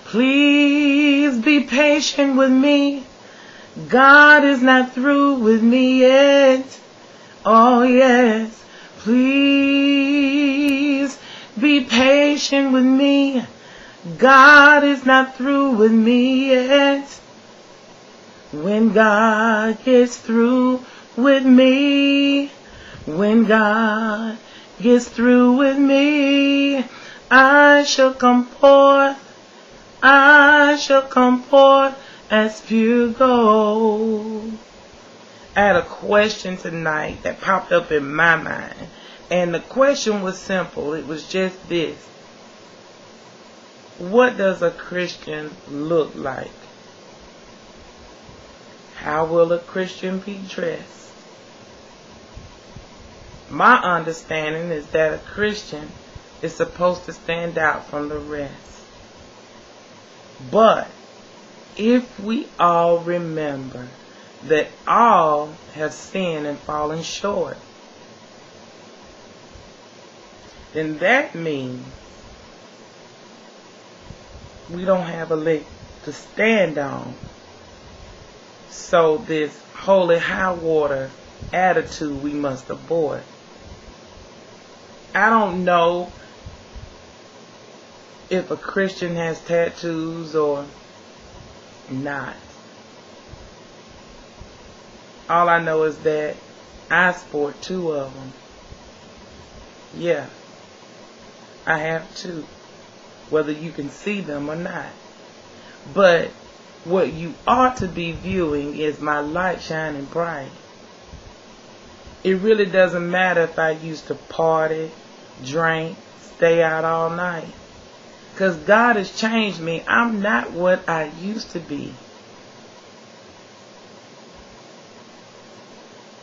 Please be patient with me. God is not through with me yet. Oh yes, please be patient with me. God is not through with me yet. When God gets through with me, when God gets through with me, I shall come forth as pure gold. I had a question tonight that popped up in my mind. And the question was simple. It was just this. What does a Christian look like? How will a Christian be dressed? My understanding is that a Christian is supposed to stand out from the rest. But if we all remember that all have sinned and fallen short, then that means we don't have a leg to stand on. So this holy high water attitude we must avoid. I don't know if a Christian has tattoos or not. All I know is that I sport 2 of them. Yeah, I have 2. Whether you can see them or not. But what you ought to be viewing is my light shining bright. It really doesn't matter if I used to party, drink, stay out all night. Because God has changed me. I'm not what I used to be.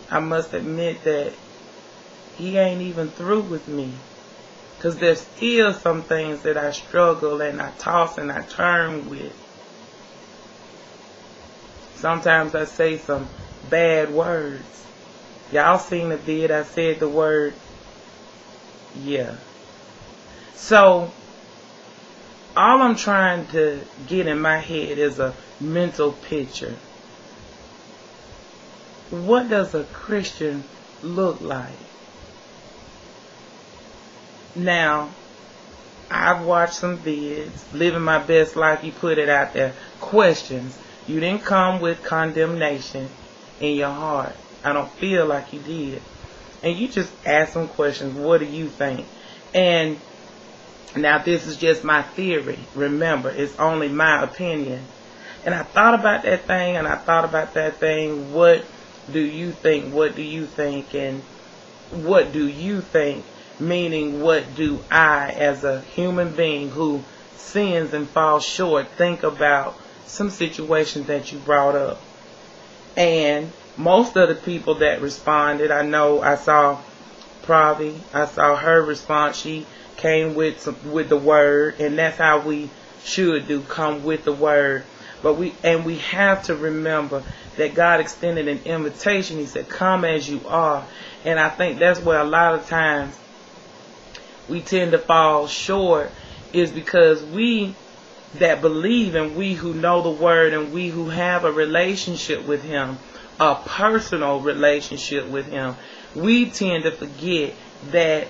I must admit that He ain't even through with me. Because there's still some things that I struggle and I toss and I turn with. Sometimes I say some bad words. Y'all seen the vid, I said the word, yeah. So, all I'm trying to get in my head is a mental picture. What does a Christian look like? Now, I've watched some vids. Living My Best Life, you put it out there. Questions. You didn't come with condemnation in your heart. I don't feel like you did. And you just ask some questions. What do you think? And now this is just my theory. Remember, it's only my opinion. And I thought about that thing and I thought about that thing. What do you think? What do you think? And what do you think? Meaning, what do I, as a human being who sins and falls short, think about some situations that you brought up? And most of the people that responded, I know I saw Pravi, I saw her response. She came with the word, and that's how we should do, come with the word. But we have to remember that God extended an invitation. He said, come as you are. And I think that's where a lot of times we tend to fall short, is because we that believe and we who know the word and we who have a relationship with Him, a personal relationship with Him, we tend to forget that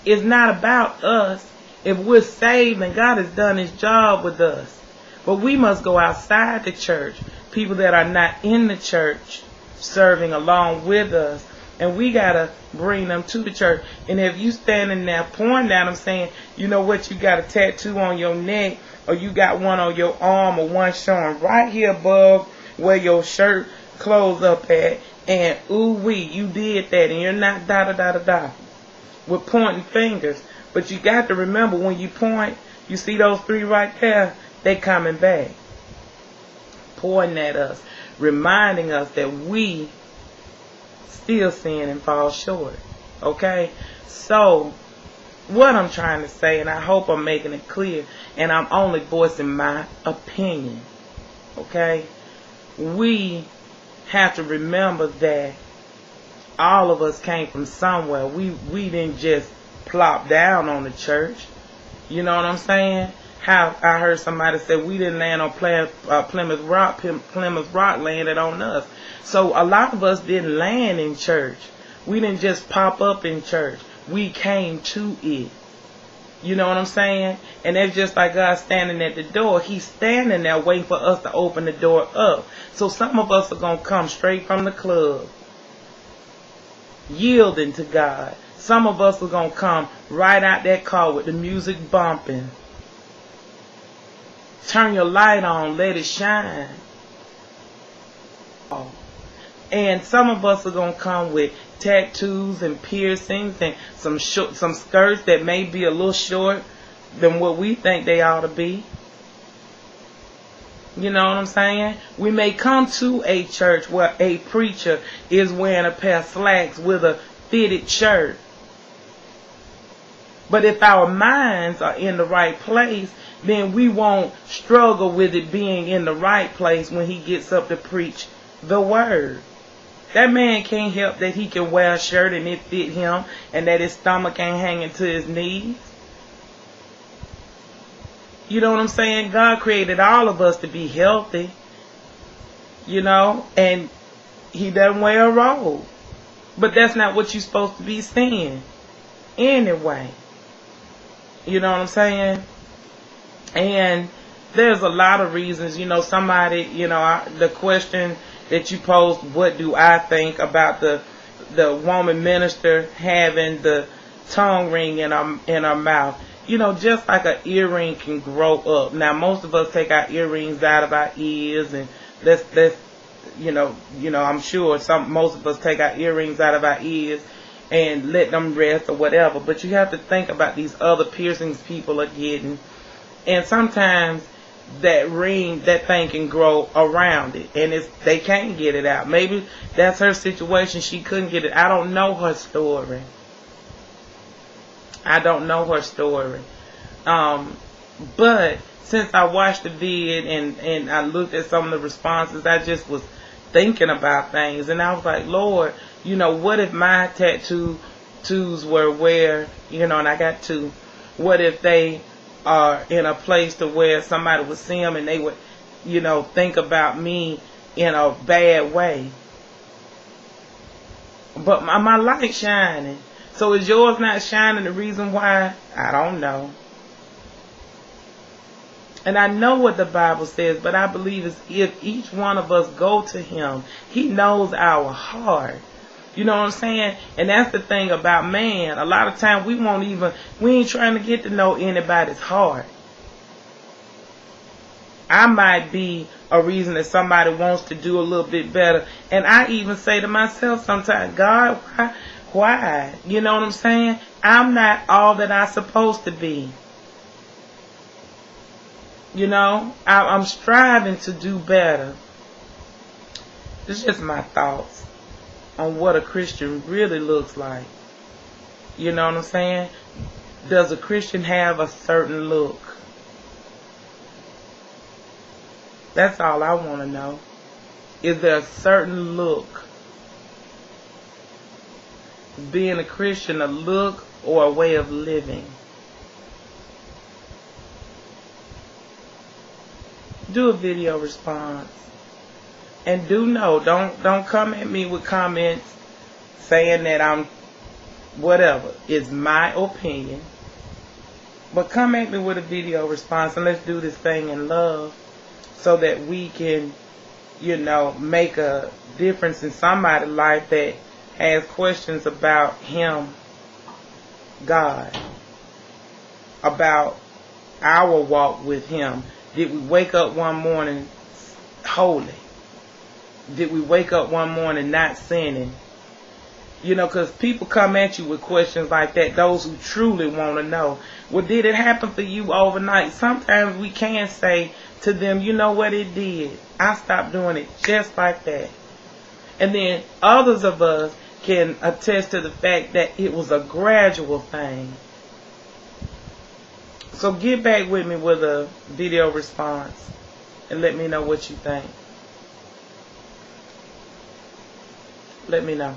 it's not about us. If we're saved and God has done His job with us, but we must go outside the church, people that are not in the church serving along with us, and we got to bring them to the church. And if you standing there pointing at them saying, you know what, you got a tattoo on your neck, or you got one on your arm, or one showing right here above where your shirt closed up at, and ooh wee, you did that, and you're not da-da-da-da-da, with pointing fingers. But you got to remember, when you point, you see those 3 right there, they coming back, pointing at us, reminding us that we still sin and fall short. Okay? So, what I'm trying to say, and I hope I'm making it clear, and I'm only voicing my opinion. Okay? We have to remember that all of us came from somewhere. We didn't just plop down on the church. You know what I'm saying? how I heard somebody say we didn't land on Plymouth Rock. Plymouth Rock landed on us. So a lot of us didn't land in church. We didn't just pop up in church. We came to it. You know what I'm saying? And that's just like God standing at the door. He's standing there waiting for us to open the door up. So some of us are going to come straight from the club, yielding to God. Some of us are going to come right out that car with the music bumping. Turn your light on, let it shine. Oh. And some of us are going to come with tattoos and piercings and some skirts that may be a little short than what we think they ought to be. You know what I'm saying? We may come to a church where a preacher is wearing a pair of slacks with a fitted shirt. But if our minds are in the right place, then we won't struggle with it being in the right place when he gets up to preach the word. That man can't help that he can wear a shirt and it fit him and that his stomach ain't hanging to his knees. You know what I'm saying? God created all of us to be healthy, you know, and he doesn't wear a robe. But that's not what you're supposed to be seeing anyway. You know what I'm saying? And there's a lot of reasons, you know, somebody, you know, the question that you posed, what do I think about the woman minister having the tongue ring in her mouth? You know, just like an earring can grow up. Now, most of us take our earrings out of our ears, and let's you know, I'm sure most of us take our earrings out of our ears and let them rest or whatever. But you have to think about these other piercings people are getting, and sometimes that ring, that thing can grow around it, and they can't get it out. Maybe that's her situation. She couldn't get it. I don't know her story. But since I watched the vid and I looked at some of the responses, I just was thinking about things, and I was like, Lord, you know, what if my tattoos were where, you know, and I got two. What if they are in a place to where somebody would see them and they would, you know, think about me in a bad way? But my light's shining. So is yours not shining? The reason why? I don't know. And I know what the Bible says, but I believe is if each one of us go to him, he knows our heart. You know what I'm saying? And that's the thing about man. A lot of times we ain't trying to get to know anybody's heart. I might be a reason that somebody wants to do a little bit better. And I even say to myself sometimes, God, why? You know what I'm saying? I'm not all that I'm supposed to be. You know, I'm striving to do better. It's just my thoughts on what a Christian really looks like. You know what I'm saying? Does a Christian have a certain look? That's all I want to know. Is there a certain look? Is being a Christian a look or a way of living? Do a video response. And do know, don't come at me with comments saying that I'm whatever. It's my opinion. But come at me with a video response and let's do this thing in love so that we can, you know, make a difference in somebody's life that has questions about him, God, about our walk with him. Did we wake up one morning holy? Did we wake up one morning not sinning? You know, because people come at you with questions like that, those who truly want to know. Well, did it happen for you overnight? Sometimes we can say to them, you know what, it did. I stopped doing it just like that. And then others of us can attest to the fact that it was a gradual thing. So get back with me with a video response and let me know what you think. Let me know.